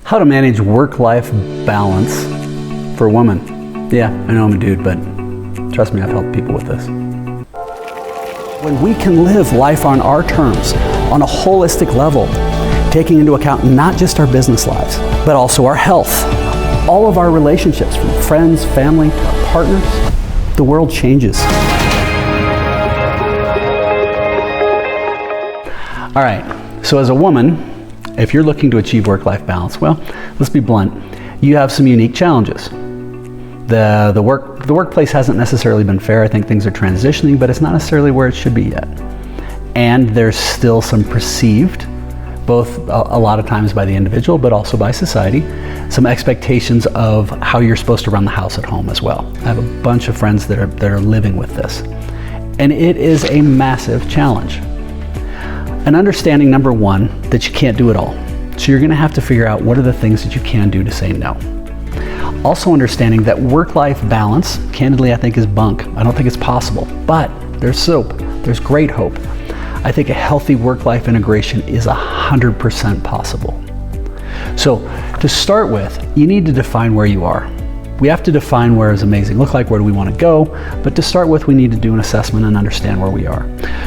How to manage work-life balance for women. Yeah, I know I'm a dude, but trust me, I've helped people with this. When we can live life on our terms, on a holistic level, taking into account not just our business lives, but also our health, all of our relationships, from friends, family, to our partners, the world changes. All right, so as a woman, if you're looking to achieve work-life balance, well, let's be blunt. You have some unique challenges. The workplace hasn't necessarily been fair. I think things are transitioning, but it's not necessarily where it should be yet. And there's still some perceived, both a lot of times by the individual, but also by society, some expectations of how you're supposed to run the house at home as well. I have a bunch of friends that are living with this. And it is a massive challenge. And understanding, number one, that you can't do it all. So you're gonna have to figure out what are the things that you can do to say no. Also understanding that work-life balance, candidly, I think is bunk. I don't think it's possible, but there's hope. There's great hope. I think a healthy work-life integration is 100% possible. So to start with, you need to define where you are. We have to define where is amazing look like, where do we want to go, but to start with, we need to do an assessment and understand where we are.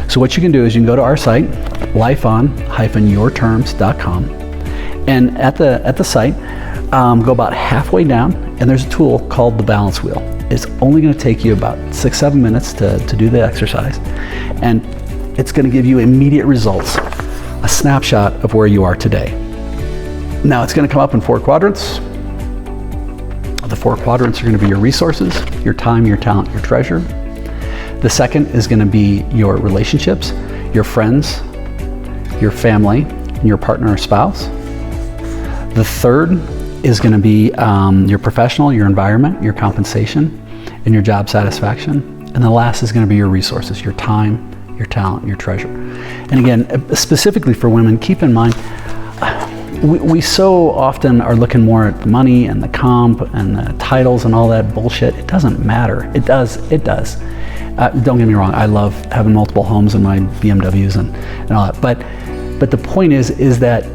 So what you can do is you can go to our site, lifeon-yourterms.com, and at the site, go about halfway down, and there's a tool called the balance wheel. It's only going to take you about 6-7 minutes to do the exercise, and it's going to give you immediate results, a snapshot of where you are today. Now it's going to come up in 4 quadrants. The 4 quadrants are going to be your resources, your time, your talent, your treasure. The second is going to be your relationships, your friends, your family, and your partner or spouse. The third is going to be your professional, your environment, your compensation, and your job satisfaction. And the last is going to be your resources, your time, your talent, your treasure. And again, specifically for women, keep in mind, we so often are looking more at money and the comp and the titles and all that bullshit. It doesn't matter. It does. Don't get me wrong. I love having multiple homes and my BMWs and all that. But the point is that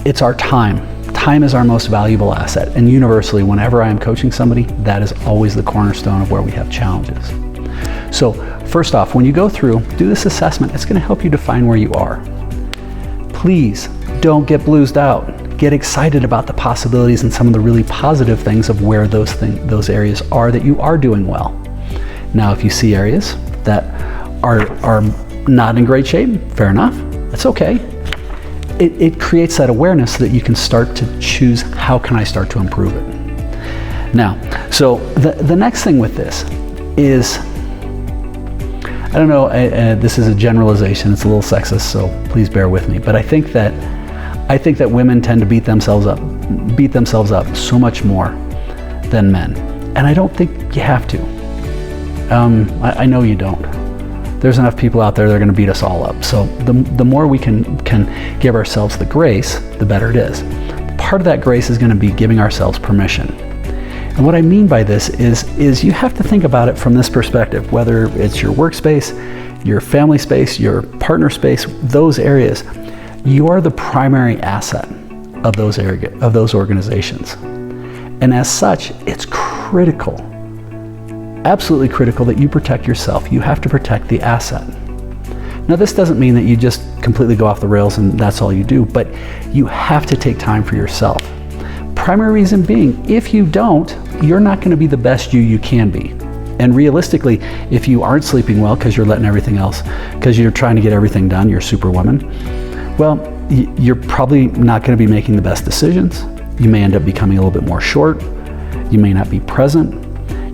it's our time. Time is our most valuable asset. And universally, whenever I am coaching somebody, that is always the cornerstone of where we have challenges. So first off, when you go through, do this assessment. It's going to help you define where you are. Please don't get bluesed out. Get excited about the possibilities and some of the really positive things of where those areas are that you are doing well. Now, if you see areas that are not in great shape, fair enough. That's okay. It creates that awareness so that you can start to choose, how can I start to improve it? Now, so the next thing with this is, I don't know, this is a generalization, it's a little sexist, so please bear with me, but I think that women tend to beat themselves up so much more than men. And I don't think you have to. I know you don't. There's enough people out there that are going to beat us all up. So the more we can give ourselves the grace, the better it is. Part of that grace is going to be giving ourselves permission. And what I mean by this is you have to think about it from this perspective, whether it's your workspace, your family space, your partner space, those areas. You are the primary asset of those organizations. And as such, it's critical, absolutely critical, that you protect yourself. You have to protect the asset. Now, this doesn't mean that you just completely go off the rails and that's all you do, but you have to take time for yourself. Primary reason being, if you don't, you're not going to be the best you can be. And realistically, if you aren't sleeping well because you're letting everything else, because you're trying to get everything done, you're superwoman, well, you're probably not going to be making the best decisions. You may end up becoming a little bit more short. You may not be present.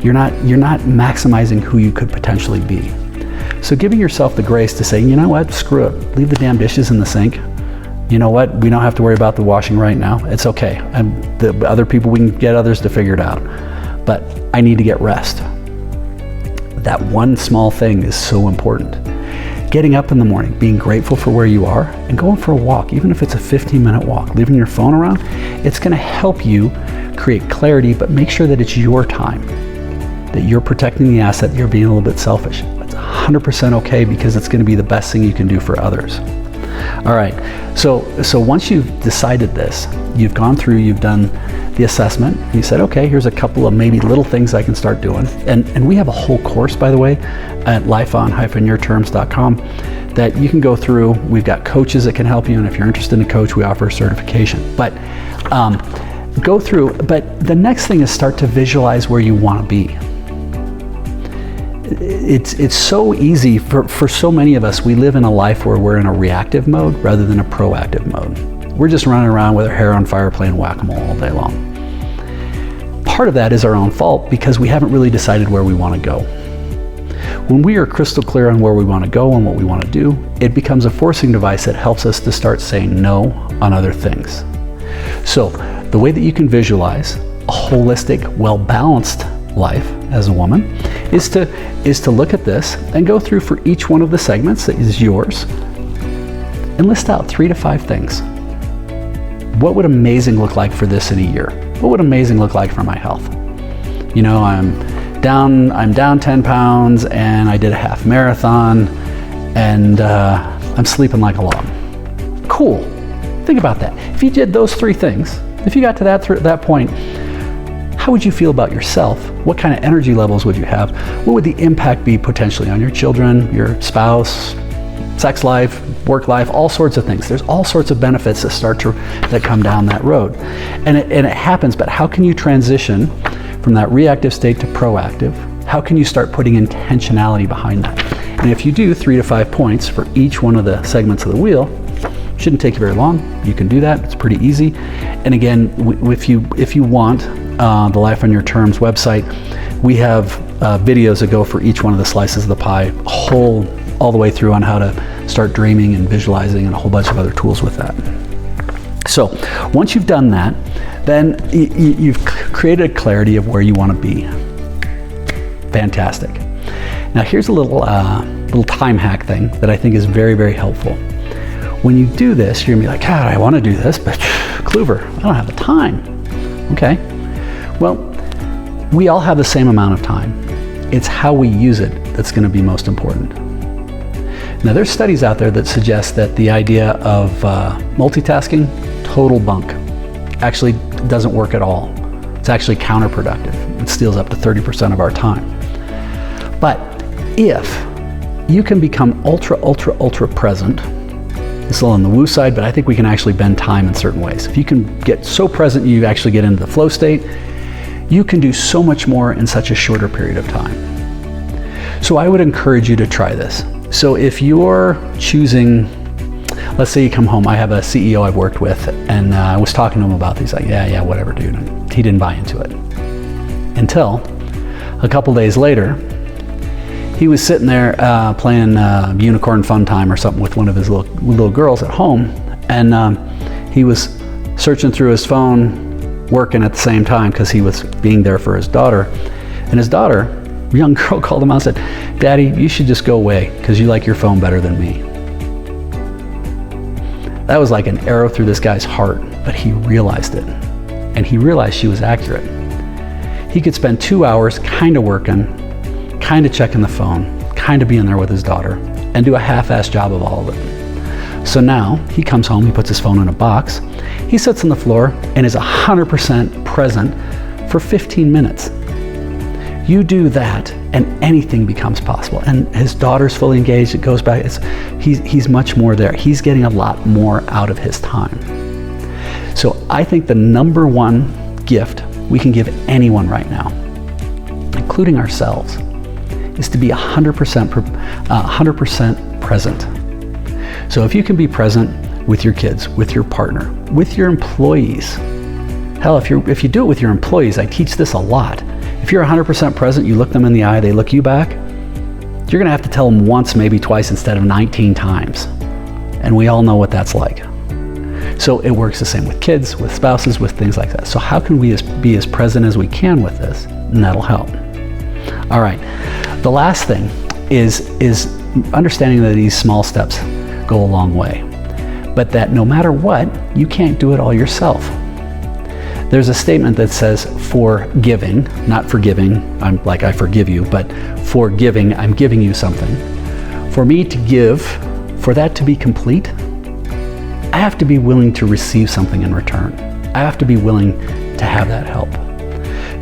You're not maximizing who you could potentially be. So giving yourself the grace to say, you know what, screw it. Leave the damn dishes in the sink. You know what, we don't have to worry about the washing right now. It's okay. And the other people, we can get others to figure it out. But I need to get rest. That one small thing is so important. Getting up in the morning, being grateful for where you are, and going for a walk, even if it's a 15-minute walk, leaving your phone around, it's going to help you create clarity, but make sure that it's your time, that you're protecting the asset, you're being a little bit selfish. It's 100% okay, because it's going to be the best thing you can do for others. All right. So once you've decided this, you've gone through, you've done the assessment, and you said, okay, here's a couple of maybe little things I can start doing. And we have a whole course, by the way, at lifeon-yourterms.com that you can go through. We've got coaches that can help you, and if you're interested in a coach, we offer a certification. But go through. But the next thing is start to visualize where you want to be. It's so easy for so many of us. We live in a life where we're in a reactive mode rather than a proactive mode. We're just running around with our hair on fire playing whack-a-mole all day long. Part of that is our own fault because we haven't really decided where we want to go. When we are crystal clear on where we want to go and what we want to do, it becomes a forcing device that helps us to start saying no on other things. So the way that you can visualize a holistic, well-balanced life as a woman is to look at this and go through for each one of the segments that is yours and list out 3 to 5 things. What would amazing look like for this in a year? What would amazing look like for my health? You know, I'm down 10 pounds and I did a half marathon and I'm sleeping like a log. Cool. Think about that. If you did those 3 things, if you got to that point, how would you feel about yourself? What kind of energy levels would you have? What would the impact be potentially on your children, your spouse, sex life, work life, all sorts of things? There's all sorts of benefits that come down that road. And it happens, but how can you transition from that reactive state to proactive? How can you start putting intentionality behind that? And if you do 3 to 5 points for each one of the segments of the wheel, shouldn't take you very long. You can do that. It's pretty easy. And again, if you want, the Life on Your Terms website, we have videos that go for each one of the slices of the pie, all the way through on how to start dreaming and visualizing and a whole bunch of other tools with that. So once you've done that, then you've created a clarity of where you want to be. Fantastic. Now here's a little time hack thing that I think is very, very helpful. When you do this, you're gonna be like, God, I want to do this, but Kluver, I don't have the time. Okay. Well, we all have the same amount of time. It's how we use it that's going to be most important. Now, there's studies out there that suggest that the idea of multitasking, total bunk, actually doesn't work at all. It's actually counterproductive. It steals up to 30% of our time. But if you can become ultra present, this is on the woo side, but I think we can actually bend time in certain ways. If you can get so present you actually get into the flow state, you can do so much more in such a shorter period of time. So I would encourage you to try this. So if you're choosing, let's say you come home, I have a CEO I've worked with, and I was talking to him about these, like, yeah, whatever, dude. And he didn't buy into it. Until a couple days later, he was sitting there playing Unicorn Fun Time or something with one of his little girls at home, and he was searching through his phone, working at the same time because he was being there for his daughter. And his daughter, a young girl, called him out and said, Daddy, you should just go away because you like your phone better than me. That was like an arrow through this guy's heart, but he realized it. And he realized she was accurate. He could spend 2 hours kind of working, kind of checking the phone, kind of being there with his daughter, and do a half-assed job of all of it. So now he comes home, he puts his phone in a box, he sits on the floor and is 100% present for 15 minutes. You do that and anything becomes possible. And his daughter's fully engaged, it goes back, he's much more there. He's getting a lot more out of his time. So I think the number one gift we can give anyone right now, including ourselves, is to be 100% present. So if you can be present with your kids, with your partner, with your employees. Hell, if you do it with your employees, I teach this a lot. If you're 100% present, you look them in the eye, they look you back, you're gonna have to tell them once, maybe twice, instead of 19 times. And we all know what that's like. So it works the same with kids, with spouses, with things like that. So how can we be as present as we can with this? And that'll help. All right, the last thing is understanding that these small steps go a long way, but that no matter what, you can't do it all yourself. There's a statement that says, for giving, not forgiving, I'm like I forgive you, but for giving, I'm giving you something. For me to give, for that to be complete, I have to be willing to receive something in return. I have to be willing to have that help.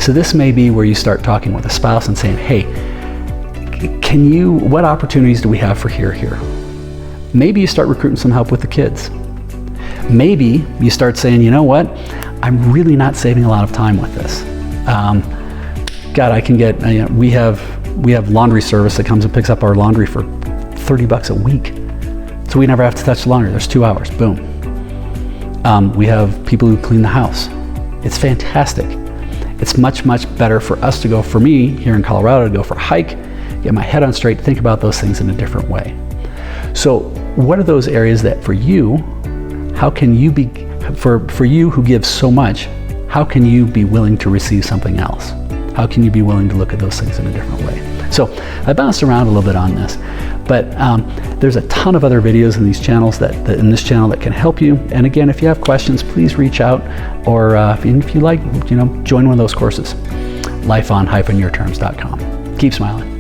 So this may be where you start talking with a spouse and saying, hey, what opportunities do we have for here? Maybe you start recruiting some help with the kids. Maybe you start saying, you know what, I'm really not saving a lot of time with this. God, I can get, we have laundry service that comes and picks up our laundry for $30 a week. So we never have to touch the laundry. There's 2 hours, boom. We have people who clean the house. It's fantastic. It's much, much better for us to go, for me here in Colorado, to go for a hike, get my head on straight, think about those things in a different way. So what are those areas that for you, how can you be, for you who gives so much, how can you be willing to receive something else? How can you be willing to look at those things in a different way? So I bounced around a little bit on this, but there's a ton of other videos in these channels in this channel that can help you. And again, if you have questions, please reach out, or if you like, join one of those courses, lifeon-yourterms.com. Keep smiling.